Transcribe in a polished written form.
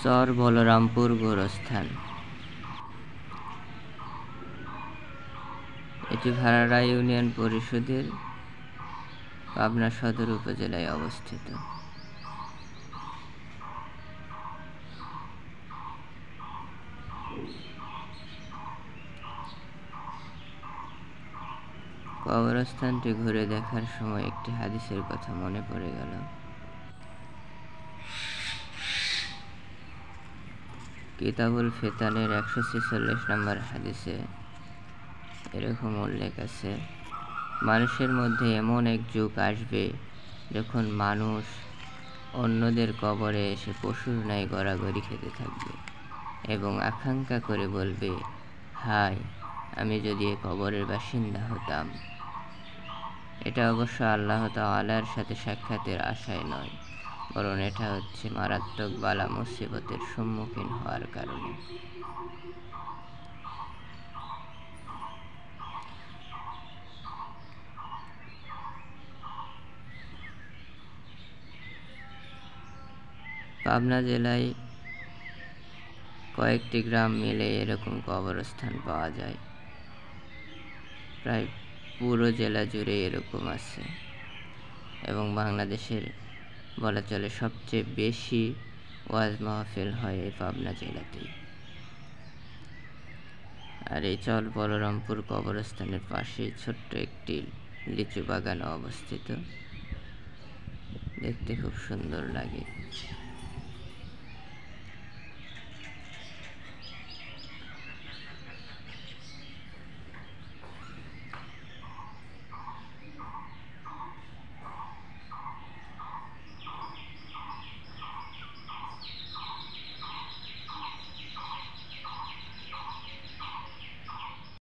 চর বলরামপুর গোরস্থান। এটি ভাড়াড়া ইউনিয়ন পরিষদের পাবনা সদর উপজেলায় অবস্থিত। কবরস্থানটি ঘুরে দেখার সময় একটি হাদিসের কথা মনে পড়ে গেল। কিতাবুল ফিতানের 146 নম্বর হাদিসে এরকম উল্লেখ আছে, মানুষের মধ্যে এমন এক যুগ আসবে যখন মানুষ অন্যদের কবরে এসে পশুর ন্যায় গড়াগড়ি খেতে থাকবে এবং আকাঙ্ক্ষা করে বলবে, হায়, আমি যদি এ কবরের বাসিন্দা হতাম। এটা অবশ্য আল্লাহ তাআলার সাথে সাক্ষাতের আশায় নয়, বরং এটা হচ্ছে মারাত্মক বালা মুসিবতের সম্মুখীন হওয়ার কারণে। পাবনা জেলায় কয়েকটি গ্রাম মিলে এরকম কবরস্থান পাওয়া যায়। প্রায় পুরো জেলা জুড়ে এরকম আছে এবং বাংলাদেশের বলা চলে সবচেয়ে বেশি ওয়াজ মাহফিল হয় এই পাবনা জেলাতেই। আর এই চর বলরামপুর কবরস্থানের পাশেই ছোট্ট একটি লিচু বাগান অবস্থিত, দেখতে খুব সুন্দর লাগে।